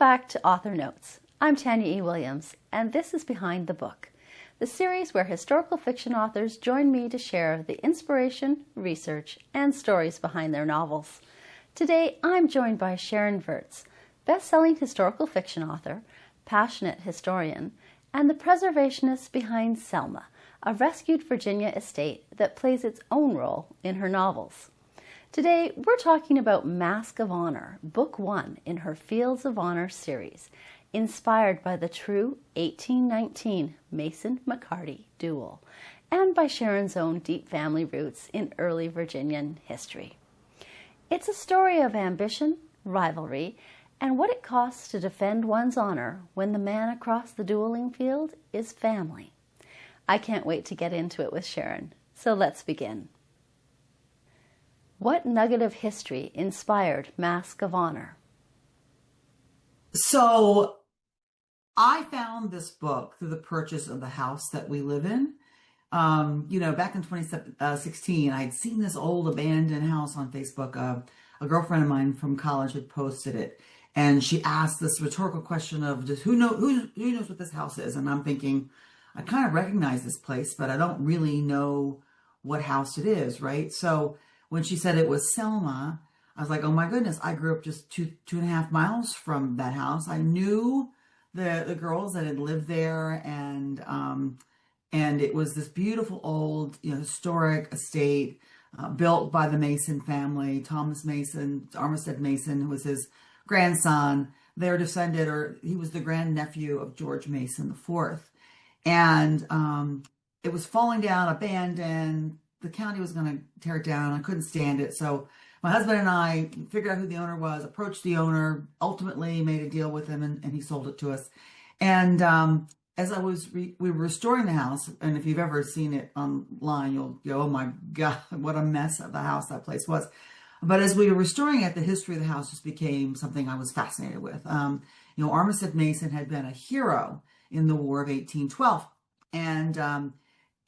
back to Author Notes. I'm Tanya E. Williams, and this is Behind the Book, the series where historical fiction authors join me to share the inspiration, research, and stories behind their novels. Today, I'm joined by Sharon Virts, best-selling historical fiction author, passionate historian, and the preservationist behind Selma, a rescued Virginia estate that plays its own role in her novels. Today, we're talking about Masque of Honor, Book 1 in her Fields of Honor series, inspired by the true 1819 Mason-McCarty duel, and by Sharon's own deep family roots in early Virginian history. It's a story of ambition, rivalry, and what it costs to defend one's honor when the man across the dueling field is family. I can't wait to get into it with Sharon, so let's begin. What nugget of history inspired Masque of Honor? So I found this book through the purchase of the house that we live in. Back in 2016, I'd seen this old abandoned house on Facebook. A girlfriend of mine from college had posted it, and she asked this rhetorical question of just who knows what this house is? And I'm thinking, I kind of recognize this place, but I don't really know what house it is, right? So when she said it was Selma, I was like, oh my goodness, I grew up just two and a half miles from that house. I knew the girls that had lived there, and it was this beautiful old, historic estate built by the Mason family. Thomas Mason, Armistead Mason, who was his grandson. They're descended, or he was the grandnephew of George Mason IV. And it was falling down, abandoned. The county was going to tear it down. I couldn't stand it. So my husband and I figured out who the owner was, approached the owner, ultimately made a deal with him, and he sold it to us. And as we were restoring the house, and if you've ever seen it online, you'll go, oh my God, what a mess of the house that place was. But as we were restoring it, the history of the house just became something I was fascinated with. Armistead Mason had been a hero in the War of 1812.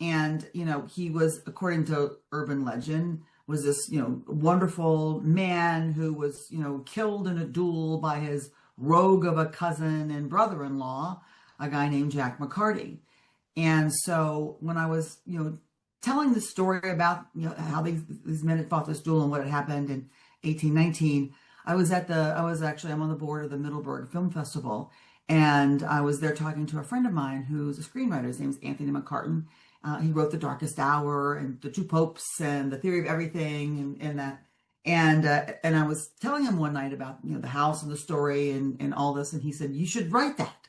And he was, according to urban legend, was this, wonderful man who was, killed in a duel by his rogue of a cousin and brother-in-law, a guy named Jack McCarty. And so when I was, telling the story about, how these men had fought this duel and what had happened in 1819, I'm on the board of the Middleburg Film Festival. And I was there talking to a friend of mine who's a screenwriter. His name is Anthony McCartan. He wrote The Darkest Hour and The Two Popes and The Theory of Everything and that. And I was telling him one night about, the house and the story and all this. And he said, you should write that.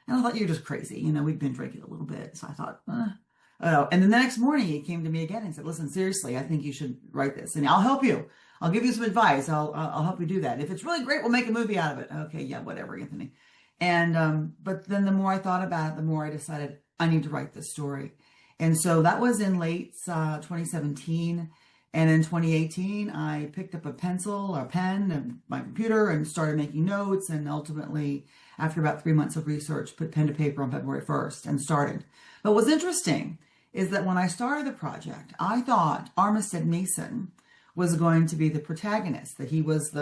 And I thought, you're just crazy. We'd been drinking a little bit. So I thought, oh. And then the next morning he came to me again and said, listen, seriously, I think you should write this. And I'll help you. I'll give you some advice. I'll help you do that. If it's really great, we'll make a movie out of it. Okay, yeah, whatever, Anthony. And but then the more I thought about it, the more I decided I need to write this story. And so that was in late 2017. And in 2018, I picked up a pencil, a pen, and my computer and started making notes. And ultimately, after about 3 months of research, put pen to paper on February 1st and started. But what's interesting is that when I started the project, I thought Armistead Mason was going to be the protagonist, that he was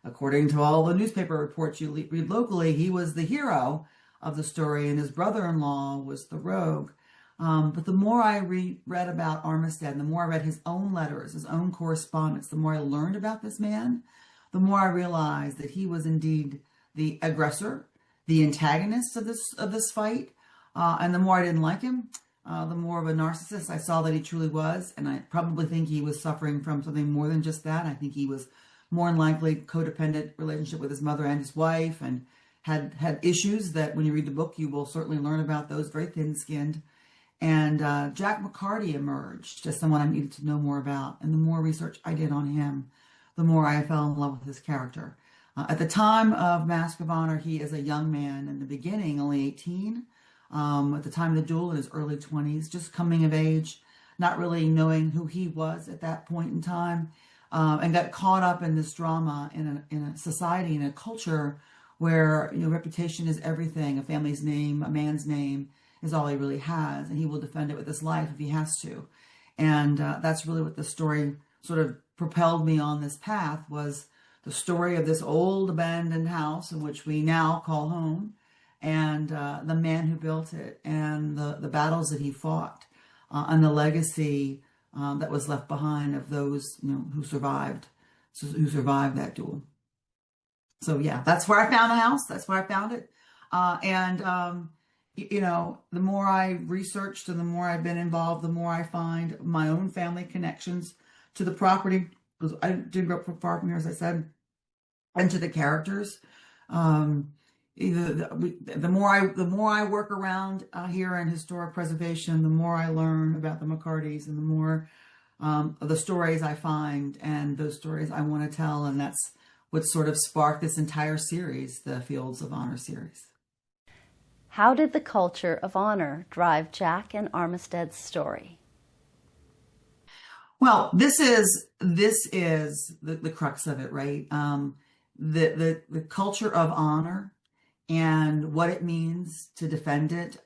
according to all the newspaper reports you read locally, he was the hero of the story and his brother-in-law was the rogue. But the more I read about Armistead, the more I read his own letters, his own correspondence, the more I learned about this man, the more I realized that he was indeed the aggressor, the antagonist of this fight. And the more I didn't like him, the more of a narcissist I saw that he truly was. And I probably think he was suffering from something more than just that. I think he was more than likely codependent relationship with his mother and his wife, and had issues that when you read the book, you will certainly learn about those, very thin-skinned. And Jack McCarty emerged as someone I needed to know more about. And the more research I did on him, the more I fell in love with his character. At the time of Masque of Honor, he is a young man. In the beginning, only 18. At the time of the duel, in his early 20s, just coming of age, not really knowing who he was at that point in time. And got caught up in this drama in a society, in a culture where, reputation is everything. A family's name, a man's name is all he really has, and he will defend it with his life if he has to. And that's really what the story sort of propelled me on this path, was the story of this old abandoned house in which we now call home, and the man who built it, and the battles that he fought, and the legacy that was left behind of those, who survived that duel. So yeah, that's where I found the house. That's where I found it. The more I researched and the more I've been involved, the more I find my own family connections to the property, because I didn't grow up far from here, as I said, and to the characters. The more I work around here in historic preservation, the more I learn about the McCartys, and the more of the stories I find, and those stories I want to tell, and that's what sort of sparked this entire series, the Fields of Honor series. How did the culture of honor drive Jack and Armistead's story? Well, this is the crux of it, right? The culture of honor and what it means to defend it.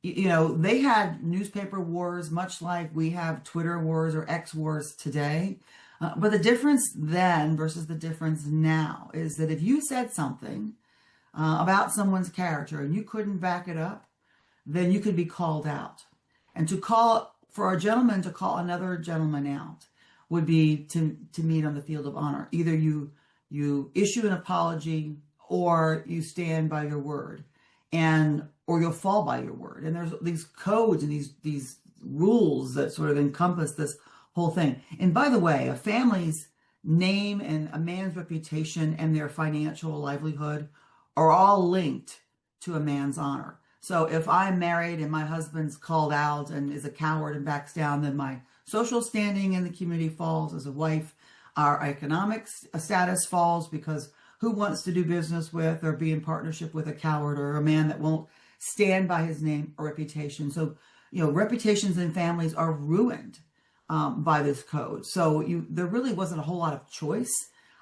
They had newspaper wars, much like we have Twitter wars or X wars today. But the difference then versus the difference now is that if you said something about someone's character and you couldn't back it up, then you could be called out. And for a gentleman to call another gentleman out would be to meet on the field of honor. Either you issue an apology, or you stand by your word, or you'll fall by your word. And there's these codes and these rules that sort of encompass this whole thing. And by the way, a family's name and a man's reputation and their financial livelihood are all linked to a man's honor. So if I'm married and my husband's called out and is a coward and backs down, then my social standing in the community falls as a wife. Our economic status falls, because who wants to do business with or be in partnership with a coward or a man that won't stand by his name or reputation? So, reputations in families are ruined by this code. So there really wasn't a whole lot of choice.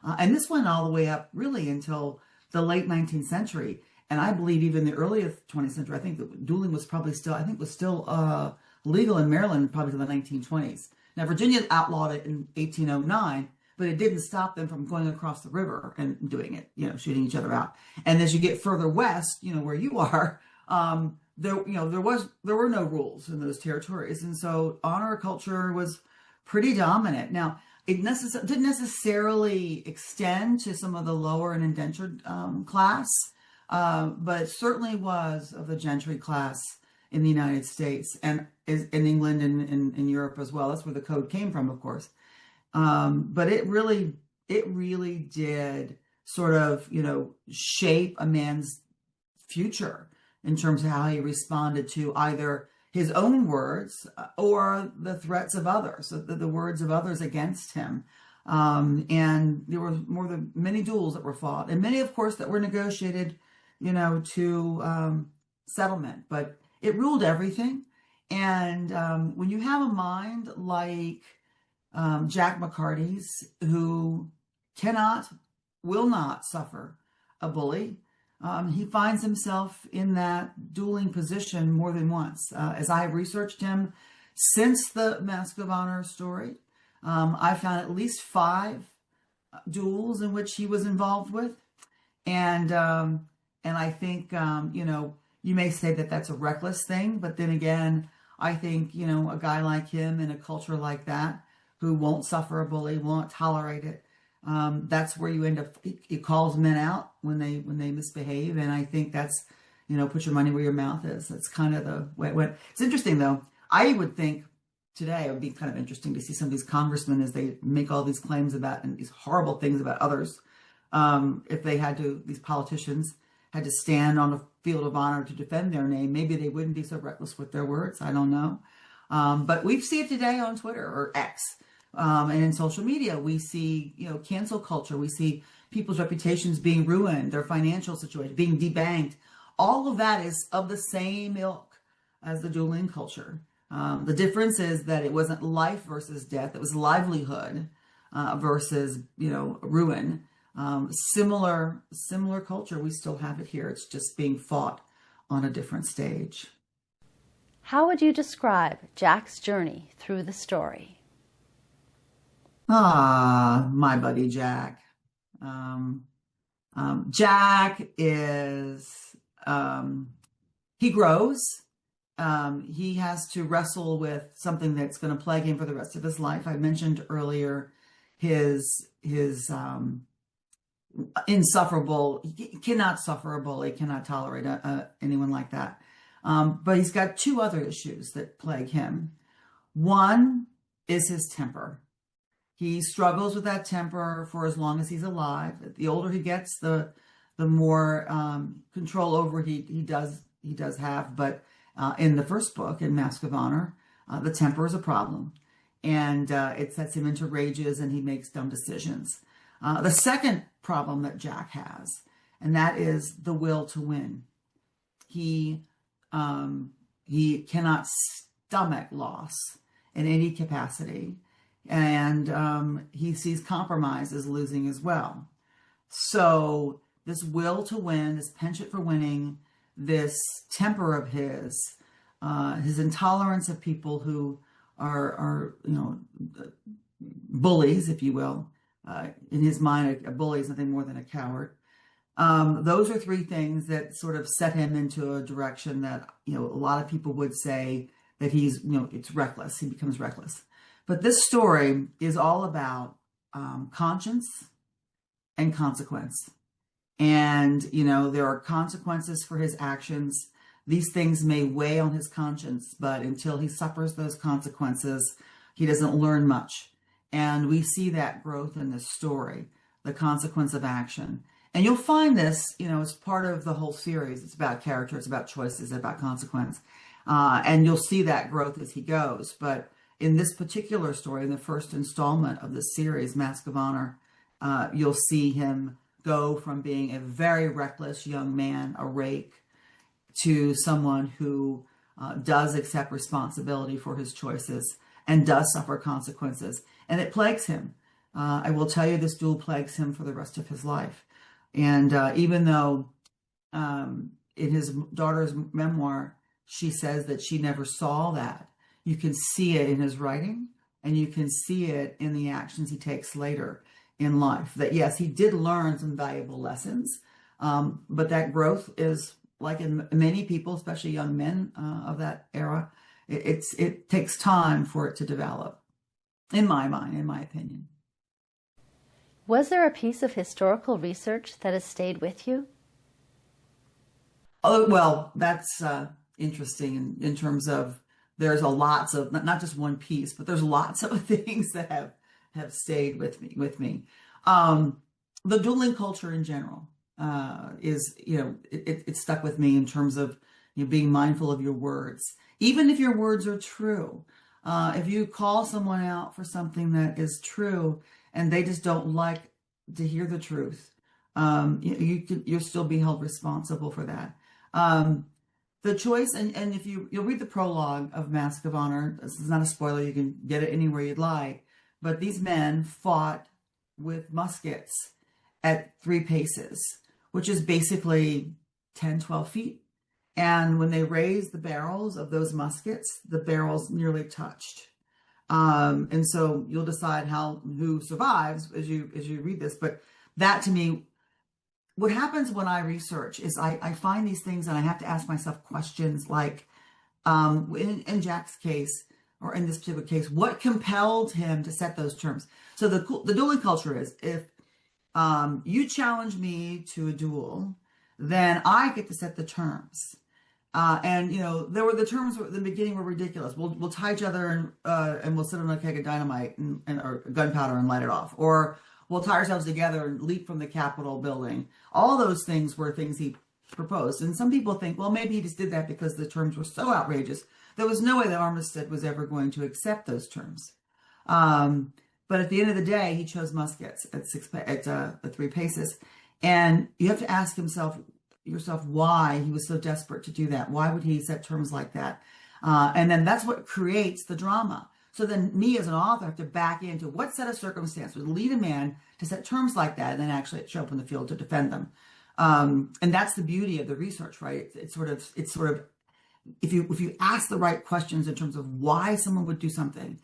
And this went all the way up really until the late 19th century. And I believe even the earliest 20th century, I think that dueling was probably still legal in Maryland probably to the 1920s. Now, Virginia outlawed it in 1809, but it didn't stop them from going across the river and doing it, shooting each other out. And as you get further west, where you are, there were no rules in those territories. And so honor culture was pretty dominant. Now, it didn't necessarily extend to some of the lower and indentured class, but certainly was of the gentry class in the United States and in England and in Europe as well. That's where the code came from, of course. But it really did sort of, shape a man's future in terms of how he responded to either his own words or the threats of others, so the words of others against him. And there were many duels that were fought, and many, of course, that were negotiated, to settlement. But it ruled everything. And when you have a mind like Jack McCarty's, who will not suffer a bully, he finds himself in that dueling position more than once. As I have researched him since the Masque of Honor story, I found at least 5 duels in which he was involved with. And I think, you may say that that's a reckless thing, but then again, I think, a guy like him in a culture like that, who won't suffer a bully, won't tolerate it, that's where you end up. He calls men out when they misbehave, and I think that's, put your money where your mouth is. That's kind of the way it went. It's interesting, though. I would think today it would be kind of interesting to see some of these congressmen as they make all these claims about and these horrible things about others. If these politicians had to stand on the field of honor to defend their name, maybe they wouldn't be so reckless with their words. I don't know. But we see it today on Twitter or X. And in social media, we see, cancel culture. We see people's reputations being ruined, their financial situation being debanked. All of that is of the same ilk as the dueling culture. The difference is that it wasn't life versus death. It was livelihood versus, ruin. Similar culture. We still have it here. It's just being fought on a different stage. How would you describe Jack's journey through the story? Ah, my buddy Jack. Um, Jack is, he grows. He has to wrestle with something that's going to plague him for the rest of his life. I mentioned earlier his insufferable, he cannot suffer a bully, cannot tolerate anyone like that. But he's got two other issues that plague him. One is his temper. He struggles with that temper for as long as he's alive. The older he gets, the more control over he does have. But in the first book, in Masque of Honor, the temper is a problem, and it sets him into rages, and he makes dumb decisions. The second problem that Jack has, and that is the will to win. He cannot stomach loss in any capacity, and he sees compromise as losing as well. So this will to win, this penchant for winning, this temper of his intolerance of people who are bullies, if you will. In his mind, a bully is nothing more than a coward. Those are three things that sort of set him into a direction that, a lot of people would say that he's, it's reckless. He becomes reckless. But this story is all about conscience and consequence. And, there are consequences for his actions. These things may weigh on his conscience, but until he suffers those consequences, he doesn't learn much. And we see that growth in this story, the consequence of action. And you'll find this, as part of the whole series. It's about character, it's about choices, it's about consequence. And you'll see that growth as he goes. But in this particular story, in the first installment of the series, Masque of Honor, you'll see him go from being a very reckless young man, a rake, to someone who does accept responsibility for his choices and does suffer consequences. And it plagues him. I will tell you, this duel plagues him for the rest of his life. And even though in his daughter's memoir, she says that she never saw that, you can see it in his writing, and you can see it in the actions he takes later in life. That yes, he did learn some valuable lessons, but that growth is, like in many people, especially young men of that era, it takes time for it to develop, in my mind, in my opinion. Was there a piece of historical research that has stayed with you? Oh, well, that's interesting in terms of there's lots of, not just one piece, but there's lots of things that have stayed with me. The dueling culture in general is, it stuck with me in terms of being mindful of your words, even if your words are true. If you call someone out for something that is true and they just don't like to hear the truth, you'll still be held responsible for that. The choice, and if you'll read the prologue of Masque of Honor, this is not a spoiler, you can get it anywhere you'd like, but these men fought with muskets at 3 paces, which is basically 10, 12 feet. And when they raised the barrels of those muskets, the barrels nearly touched. And so you'll decide who survives as you read this. But that, to me, what happens when I research is I find these things and I have to ask myself questions like, in Jack's case, or in this particular case, what compelled him to set those terms? So the dueling culture is, if you challenge me to a duel, then I get to set the terms. And the terms at the beginning were ridiculous. We'll tie each other and we'll sit on a keg of dynamite or gunpowder and light it off, or we'll tie ourselves together and leap from the Capitol building. All those things were things he proposed. And some people think, well, maybe he just did that because the terms were so outrageous. There was no way that Armistead was ever going to accept those terms. But at the end of the day, he chose muskets at 3 paces. And you have to ask yourself why he was so desperate to do that. Why would he set terms like that? And then that's what creates the drama. So then me as an author have to back into what set of circumstances would lead a man to set terms like that and then actually show up in the field to defend them. And that's the beauty of the research, right? It's sort of if you ask the right questions in terms of why someone would do something,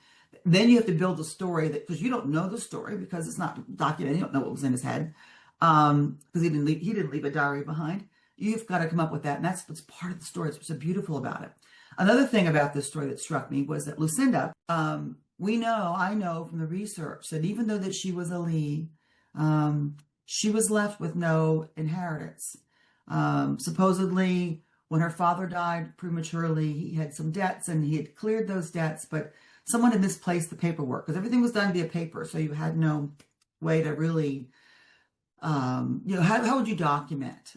Then you have to build a story that, because you don't know the story because it's not documented. You don't know what was in his head, because he didn't leave a diary behind. You've got to come up with that, and that's what's part of the story. It's what's so beautiful about it. Another thing about this story that struck me was that Lucinda, I know from the research that even though that she was a Lee, she was left with no inheritance. Supposedly, when her father died prematurely, he had some debts and he had cleared those debts, but someone had misplaced the paperwork because everything was done via paper. So you had no way to really, how would you document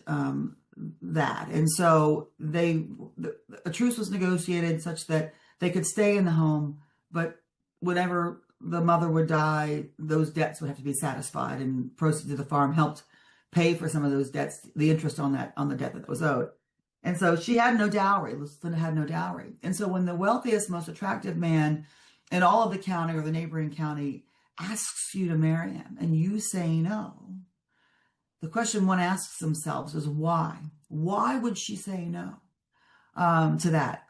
that? And so a truce was negotiated such that they could stay in the home, but whenever the mother would die, those debts would have to be satisfied, and proceeds of the farm helped pay for some of those debts, the interest on the debt that was owed. And so she had no dowry. Lucinda had no dowry. And so when the wealthiest, most attractive man in all of the county or the neighboring county asks you to marry him and you say no, the question one asks themselves is why? Why would she say no to that?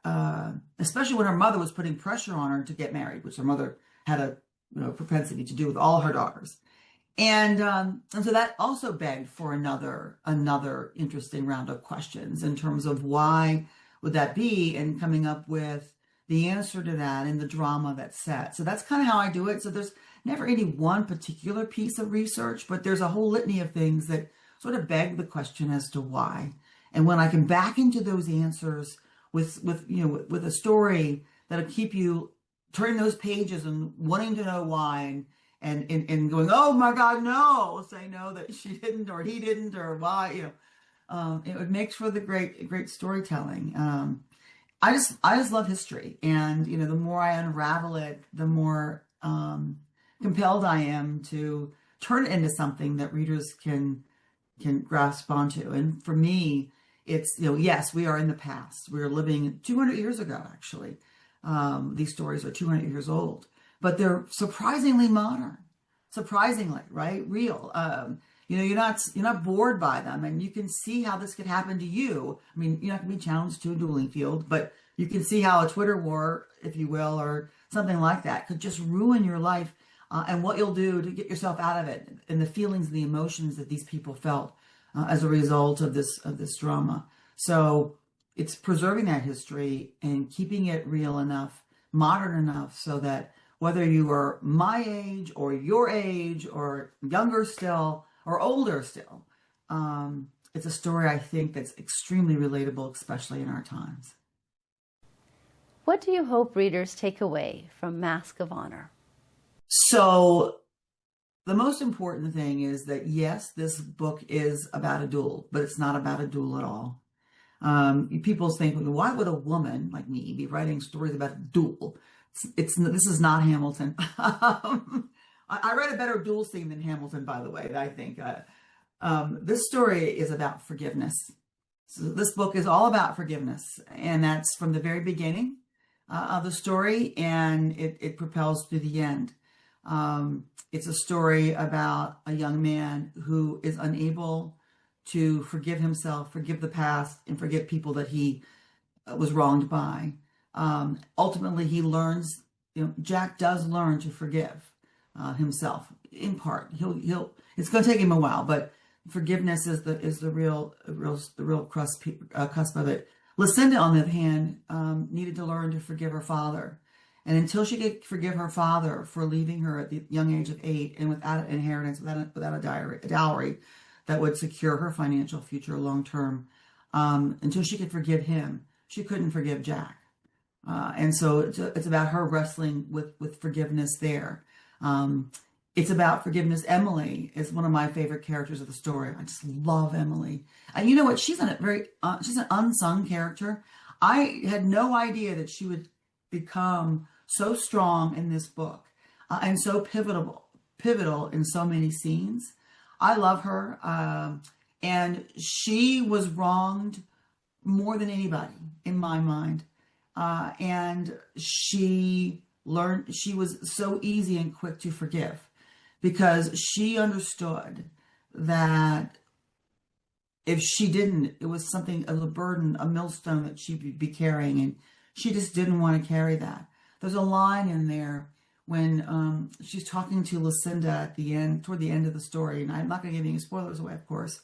Especially when her mother was putting pressure on her to get married, which her mother had a propensity to do with all her daughters. And so that also begged for another interesting round of questions in terms of why would that be, and coming up with the answer to that and the drama that's set. So that's kind of how I do it. So there's never any one particular piece of research, but there's a whole litany of things that sort of beg the question as to why. And when I can back into those answers with a story that'll keep you turning those pages and wanting to know why, and going, oh my God, no, say no, that she didn't or he didn't or why, it makes for the great storytelling. I just love history, and the more I unravel it, the more compelled I am to turn it into something that readers can grasp onto. And for me, it's yes, we are in the past. We are living 200 years ago, actually. These stories are 200 years old, but they're surprisingly modern, surprisingly, right? Real. You're not bored by them, and you can see how this could happen to you. I mean, you're not going to be challenged to a dueling field, but you can see how a Twitter war, if you will, or something like that could just ruin your life, and what you'll do to get yourself out of it, and the feelings and the emotions that these people felt as a result of this drama. So it's preserving that history and keeping it real enough, modern enough, so that whether you are my age or your age or younger still or older still, it's a story I think that's extremely relatable, especially in our times. What do you hope readers take away from Masque of Honor? So the most important thing is that, yes, this book is about a duel, but it's not about a duel at all. People think, well, why would a woman like me be writing stories about a duel? This is not Hamilton. I read a better duel scene than Hamilton, by the way, I think. This story is about forgiveness. So this book is all about forgiveness, and that's from the very beginning of the story, and it propels to the end. It's a story about a young man who is unable to forgive himself, forgive the past, and forgive people that he was wronged by. Ultimately, he learns. Jack does learn to forgive himself in part. It's going to take him a while, but forgiveness is the real cusp of it. Lucinda, on the other hand, needed to learn to forgive her father, and until she could forgive her father for leaving her at the young age of 8 and without an inheritance, without a dowry that would secure her financial future long term, until she could forgive him, she couldn't forgive Jack. And so it's about her wrestling with forgiveness there. It's about forgiveness. Emily is one of my favorite characters of the story. I just love Emily. And you know what? She's she's an unsung character. I had no idea that she would become so strong in this book, and so pivotal in so many scenes. I love her. And she was wronged more than anybody in my mind. And she was so easy and quick to forgive, because she understood that if she didn't, it was a burden, a millstone that she'd be carrying, and she just didn't want to carry that. There's a line in there when she's talking to Lucinda at the end, toward the end of the story. And I'm not going to give any spoilers away, of course.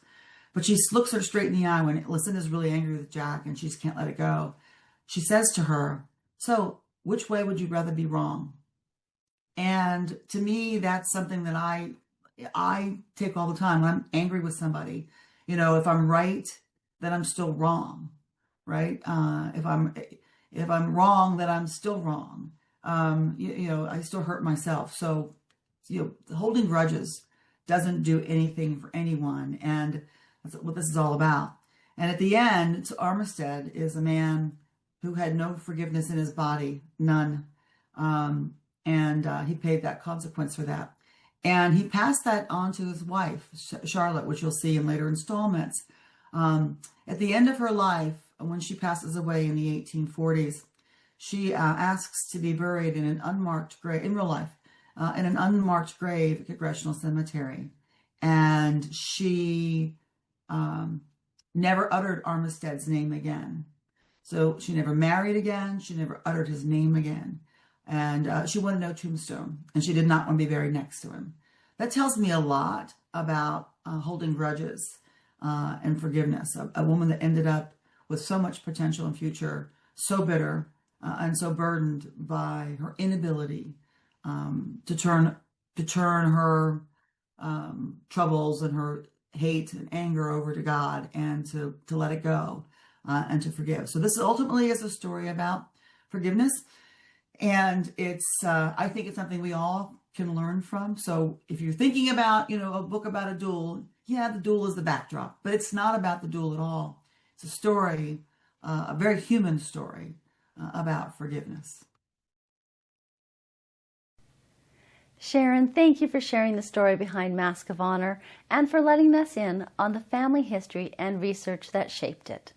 But she looks her straight in the eye when Lucinda's really angry with Jack and she just can't let it go. She says to her, "So, which way would you rather be wrong?" And to me, that's something that I take all the time when I'm angry with somebody. If I'm right, then I'm still wrong, right? If I'm wrong, then I'm still wrong. I still hurt myself. So, holding grudges doesn't do anything for anyone, and that's what this is all about. And at the end, Armistead is a man who had no forgiveness in his body, none. And he paid that consequence for that. And he passed that on to his wife, Charlotte, which you'll see in later installments. At the end of her life, when she passes away in the 1840s, she asks to be buried in an unmarked grave, in real life, in an unmarked grave at Congressional Cemetery. And she never uttered Armistead's name again. So she never married again. She never uttered his name again. And she wanted no tombstone. And she did not want to be buried next to him. That tells me a lot about holding grudges and forgiveness. A woman that ended up with so much potential and future, so bitter and so burdened by her inability to turn her troubles and her hate and anger over to God and to let it go and to forgive. So this ultimately is a story about forgiveness. And I think it's something we all can learn from. So if you're thinking about, a book about a duel, yeah, the duel is the backdrop, but it's not about the duel at all. It's a story, a very human story about forgiveness. Sharon, thank you for sharing the story behind Masque of Honor and for letting us in on the family history and research that shaped it.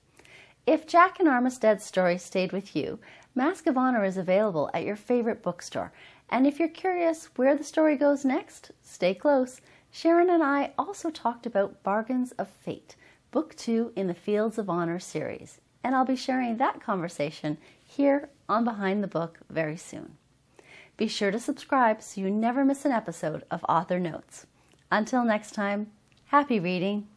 If Jack and Armistead's story stayed with you, Masque of Honor is available at your favorite bookstore. And if you're curious where the story goes next, stay close. Sharon and I also talked about Bargains of Fate, Book 2 in the Fields of Honor series. And I'll be sharing that conversation here on Behind the Book very soon. Be sure to subscribe so you never miss an episode of Author Notes. Until next time, happy reading.